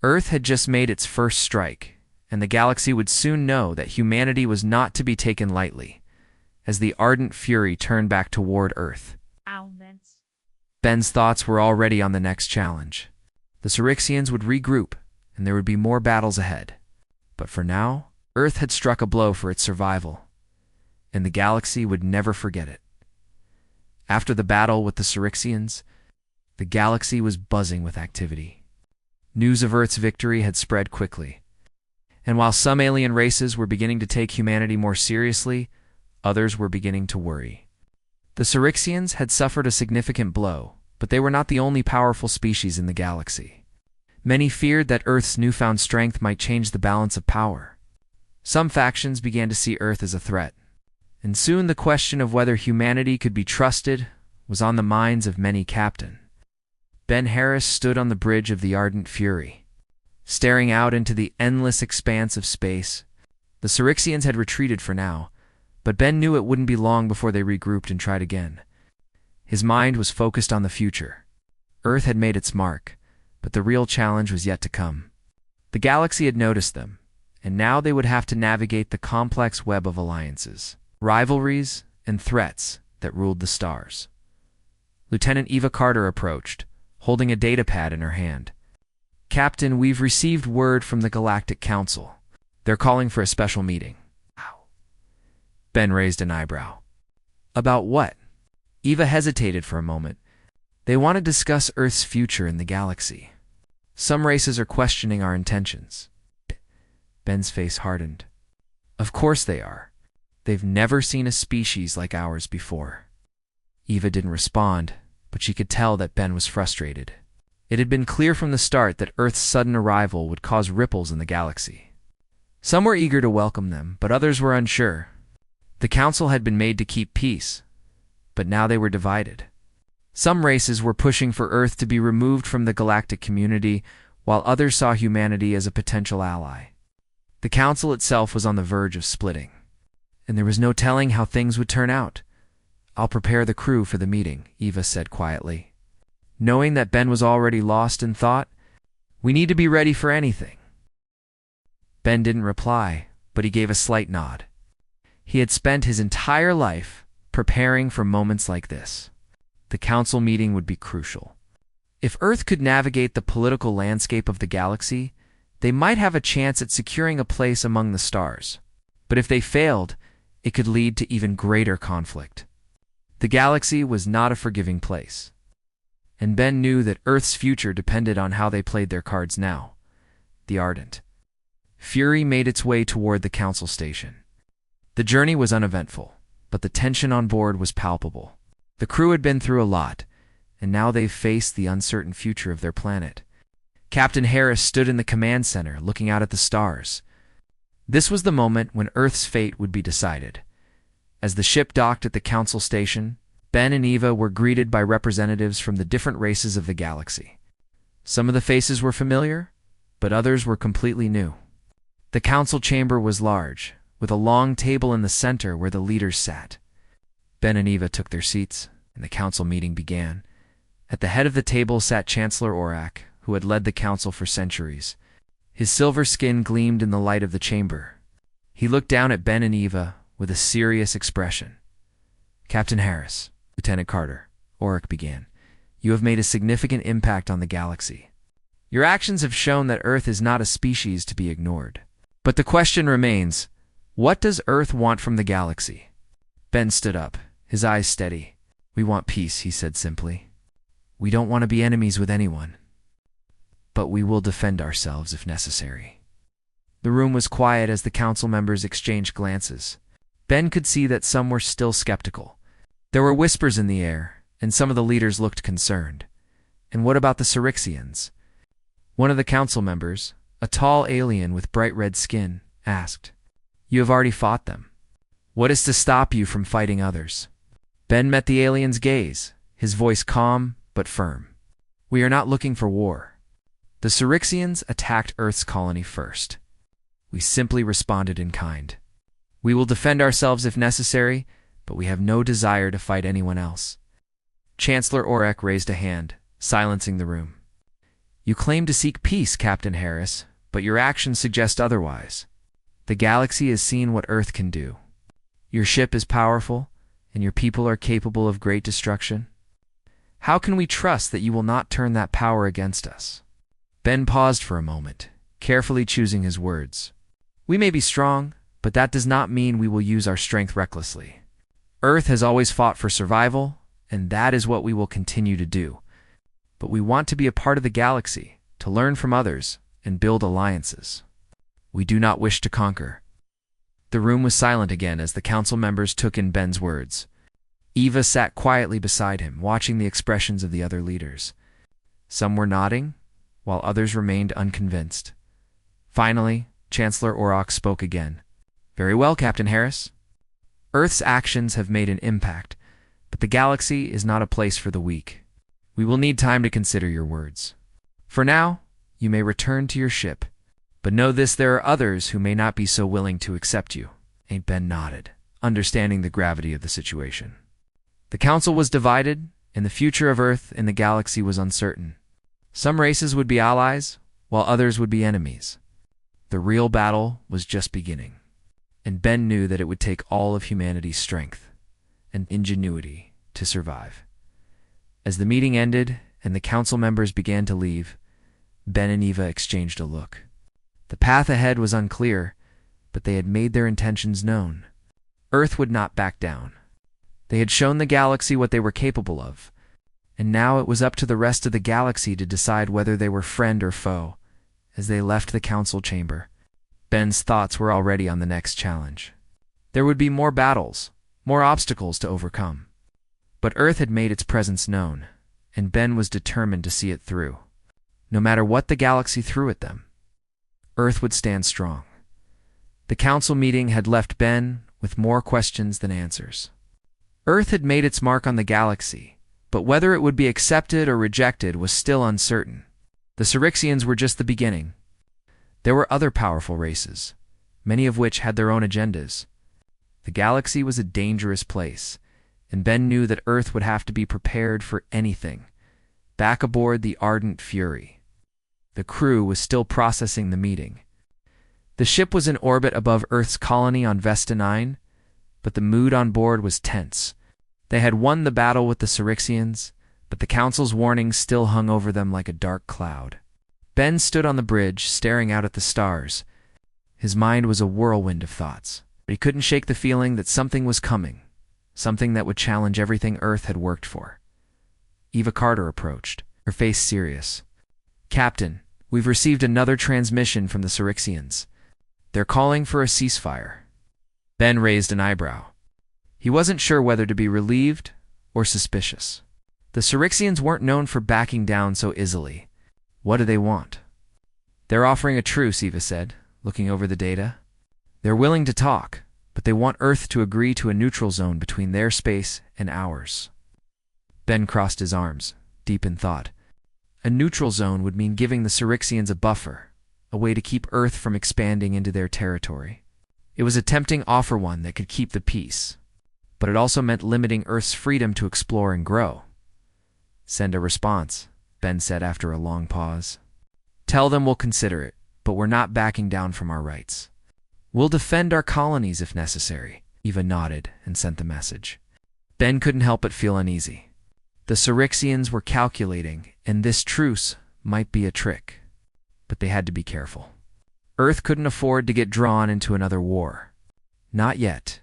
Earth had just made its first strike, and the galaxy would soon know that humanity was not to be taken lightly, as the Ardent Fury turned back toward Earth. Ben's thoughts were already on the next challenge. The Syrixians would regroup, and there would be more battles ahead. But for now, Earth had struck a blow for its survival, and the galaxy would never forget it. After the battle with the Syrixians, the galaxy was buzzing with activity. News of Earth's victory had spread quickly, and while some alien races were beginning to take humanity more seriously, others were beginning to worry. The Syrixians had suffered a significant blow, but they were not the only powerful species in the galaxy. Many feared that Earth's newfound strength might change the balance of power. Some factions began to see Earth as a threat, and soon the question of whether humanity could be trusted was on the minds of many captains. Ben Harris stood on the bridge of the Ardent Fury, staring out into the endless expanse of space. The Syrixians had retreated for now, but Ben knew it wouldn't be long before they regrouped and tried again. His mind was focused on the future. Earth had made its mark, but the real challenge was yet to come. The galaxy had noticed them, and now they would have to navigate the complex web of alliances, rivalries, and threats that ruled the stars. Lieutenant Eva Carter approached, holding a datapad in her hand. "Captain, we've received word from the Galactic Council. They're calling for a special meeting." Ben raised an eyebrow. "About what?" Eva hesitated for a moment. "They want to discuss Earth's future in the galaxy. Some races are questioning our intentions." Ben's face hardened. "Of course they are. They've never seen a species like ours before." Eva didn't respond, but she could tell that Ben was frustrated. It had been clear from the start that Earth's sudden arrival would cause ripples in the galaxy. Some were eager to welcome them, but others were unsure. The Council had been made to keep peace, but now they were divided. Some races were pushing for Earth to be removed from the galactic community, while others saw humanity as a potential ally. The Council itself was on the verge of splitting, and there was no telling how things would turn out. "I'll prepare the crew for the meeting," Eva said quietly. Knowing that Ben was already lost in thought, "We need to be ready for anything." Ben didn't reply, but he gave a slight nod. He had spent his entire life preparing for moments like this. The Council meeting would be crucial. If Earth could navigate the political landscape of the galaxy, they might have a chance at securing a place among the stars. But if they failed, it could lead to even greater conflict. The galaxy was not a forgiving place, and Ben knew that Earth's future depended on how they played their cards now. The Ardent Fury made its way toward the Council station. The journey was uneventful, but the tension on board was palpable. The crew had been through a lot, and now they faced the uncertain future of their planet. Captain Harris stood in the command center, looking out at the stars. This was the moment when Earth's fate would be decided. As the ship docked at the Council station, Ben and Eva were greeted by representatives from the different races of the galaxy. Some of the faces were familiar, but others were completely new. The Council chamber was large, with a long table in the center where the leaders sat. Ben and Eva took their seats, and the Council meeting began. At the head of the table sat Chancellor Orak, who had led the Council for centuries. His silver skin gleamed in the light of the chamber. He looked down at Ben and Eva with a serious expression. "Captain Harris, Lieutenant Carter," Orak began, "you have made a significant impact on the galaxy. Your actions have shown that Earth is not a species to be ignored. But the question remains, what does Earth want from the galaxy? Ben stood up, his eyes steady. We want peace, he said simply. We don't want to be enemies with anyone. But we will defend ourselves if necessary. The room was quiet as the council members exchanged glances. Ben could see that some were still skeptical. There were whispers in the air, and some of the leaders looked concerned. And what about the Syrixians? One of the council members, a tall alien with bright red skin, asked. You have already fought them. What is to stop you from fighting others? Ben met the alien's gaze, his voice calm but firm. We are not looking for war. The Syrixians attacked Earth's colony first. We simply responded in kind. We will defend ourselves if necessary, but we have no desire to fight anyone else. Chancellor Orek raised a hand, silencing the room. You claim to seek peace, Captain Harris, but your actions suggest otherwise. The galaxy has seen what Earth can do. Your ship is powerful, and your people are capable of great destruction. How can we trust that you will not turn that power against us? Ben paused for a moment, carefully choosing his words. We may be strong, but that does not mean we will use our strength recklessly. Earth has always fought for survival, and that is what we will continue to do. But we want to be a part of the galaxy, to learn from others, and build alliances. We do not wish to conquer. The room was silent again as the council members took in Ben's words. Eva sat quietly beside him, watching the expressions of the other leaders. Some were nodding, while others remained unconvinced. Finally, Chancellor Orok spoke again. Very well, Captain Harris. Earth's actions have made an impact, but the galaxy is not a place for the weak. We will need time to consider your words. For now, you may return to your ship, but know this, there are others who may not be so willing to accept you. Ben nodded, understanding the gravity of the situation. The council was divided, and the future of Earth in the galaxy was uncertain. Some races would be allies, while others would be enemies. The real battle was just beginning, and Ben knew that it would take all of humanity's strength and ingenuity to survive. As the meeting ended and the council members began to leave, Ben and Eva exchanged a look. The path ahead was unclear, but they had made their intentions known. Earth would not back down. They had shown the galaxy what they were capable of, and now it was up to the rest of the galaxy to decide whether they were friend or foe. As they left the council chamber, Ben's thoughts were already on the next challenge. There would be more battles, more obstacles to overcome. But Earth had made its presence known, and Ben was determined to see it through. No matter what the galaxy threw at them, Earth would stand strong. The council meeting had left Ben with more questions than answers. Earth had made its mark on the galaxy, but whether it would be accepted or rejected was still uncertain. The Syrixians were just the beginning. There were other powerful races, many of which had their own agendas. The galaxy was a dangerous place, and Ben knew that Earth would have to be prepared for anything. Back aboard the Ardent Fury, the crew was still processing the meeting. The ship was in orbit above Earth's colony on Vesta 9, but the mood on board was tense. They had won the battle with the Syrixians, but the council's warnings still hung over them like a dark cloud. Ben stood on the bridge, staring out at the stars. His mind was a whirlwind of thoughts, but he couldn't shake the feeling that something was coming, something that would challenge everything Earth had worked for. Eva Carter approached, her face serious. Captain, we've received another transmission from the Syrixians. They're calling for a ceasefire. Ben raised an eyebrow. He wasn't sure whether to be relieved or suspicious. The Syrixians weren't known for backing down so easily. What do they want? They're offering a truce, Eva said, looking over the data. They're willing to talk, but they want Earth to agree to a neutral zone between their space and ours. Ben crossed his arms, deep in thought. A neutral zone would mean giving the Syrixians a buffer, a way to keep Earth from expanding into their territory. It was a tempting offer, one that could keep the peace, but it also meant limiting Earth's freedom to explore and grow. Send a response, Ben said after a long pause. Tell them we'll consider it, but we're not backing down from our rights. We'll defend our colonies if necessary. Eva nodded and sent the message. Ben couldn't help but feel uneasy. The Syrixians were calculating, and this truce might be a trick. But they had to be careful. Earth couldn't afford to get drawn into another war. Not yet.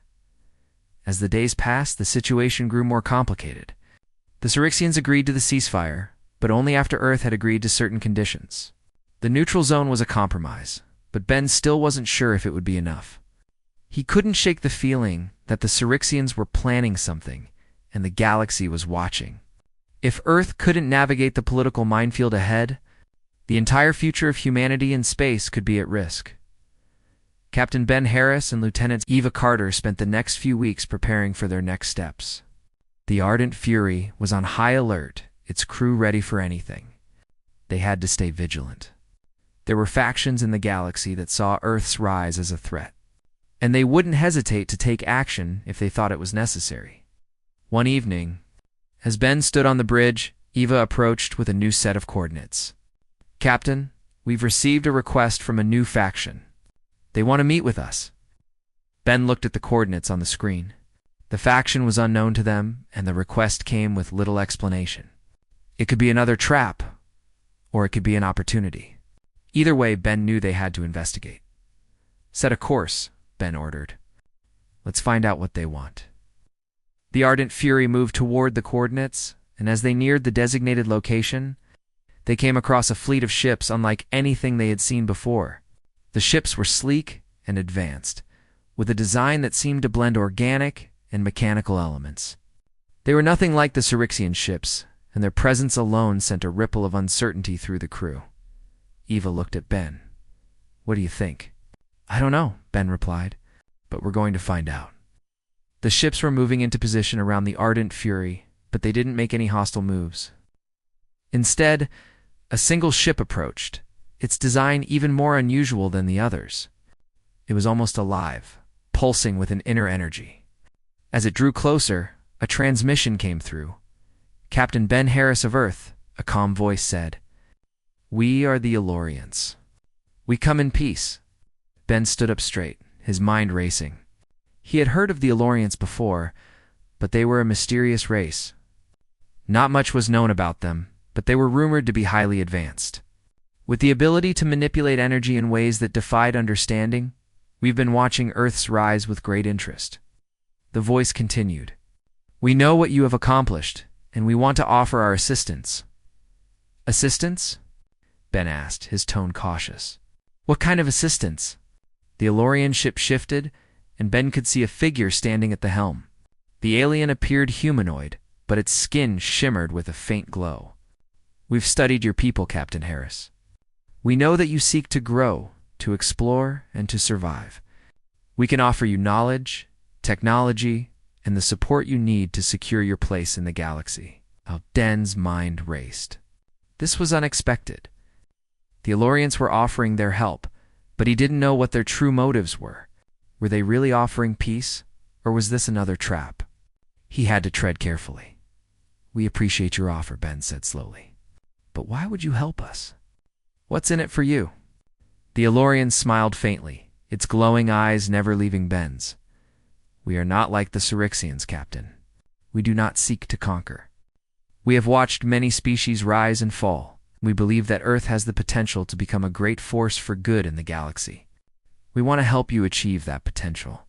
As the days passed, the situation grew more complicated. The Cyrixians agreed to the ceasefire, but only after Earth had agreed to certain conditions. The neutral zone was a compromise, but Ben still wasn't sure if it would be enough. He couldn't shake the feeling that the Cyrixians were planning something, and the galaxy was watching. If Earth couldn't navigate the political minefield ahead, the entire future of humanity in space could be at risk. Captain Ben Harris and Lieutenant Eva Carter spent the next few weeks preparing for their next steps. The Ardent Fury was on high alert, its crew ready for anything. They had to stay vigilant. There were factions in the galaxy that saw Earth's rise as a threat, and they wouldn't hesitate to take action if they thought it was necessary. One evening, as Ben stood on the bridge, Eva approached with a new set of coordinates. "Captain, we've received a request from a new faction. They want to meet with us." Ben looked at the coordinates on the screen. The faction was unknown to them, and the request came with little explanation. It could be another trap, or it could be an opportunity. Either way, Ben knew they had to investigate. "Set a course," Ben ordered. "Let's find out what they want." The Ardent Fury moved toward the coordinates, and as they neared the designated location, they came across a fleet of ships unlike anything they had seen before. The ships were sleek and advanced, with a design that seemed to blend organic and mechanical elements. They were nothing like the Cyrixian ships, and their presence alone sent a ripple of uncertainty through the crew. Eva looked at Ben. "What do you think?" "I don't know," Ben replied, "but we're going to find out." The ships were moving into position around the Ardent Fury, but they didn't make any hostile moves. Instead, a single ship approached, its design even more unusual than the others. It was almost alive, pulsing with an inner energy. As it drew closer, a transmission came through. "Captain Ben Harris of Earth," a calm voice said. "We are the Elorians. We come in peace." Ben stood up straight, his mind racing. He had heard of the Elorians before, but they were a mysterious race. Not much was known about them, but they were rumored to be highly advanced. With the ability to manipulate energy in ways that defied understanding, we've been watching Earth's rise with great interest. The voice continued. "We know what you have accomplished, and we want to offer our assistance." "Assistance?" Ben asked, his tone cautious. "What kind of assistance?" The Elorian ship shifted, and Ben could see a figure standing at the helm. The alien appeared humanoid, but its skin shimmered with a faint glow. "We've studied your people, Captain Harris. We know that you seek to grow, to explore, and to survive. We can offer you knowledge, technology, and the support you need to secure your place in the galaxy." Ben's mind raced. This was unexpected. The Elorians were offering their help, but he didn't know what their true motives were. Were they really offering peace, or was this another trap? He had to tread carefully. "We appreciate your offer," Ben said slowly. "But why would you help us? What's in it for you?" The Elorian smiled faintly, its glowing eyes never leaving Ben's. "We are not like the Cyrixians, Captain. We do not seek to conquer. We have watched many species rise and fall. We believe that Earth has the potential to become a great force for good in the galaxy. We want to help you achieve that potential."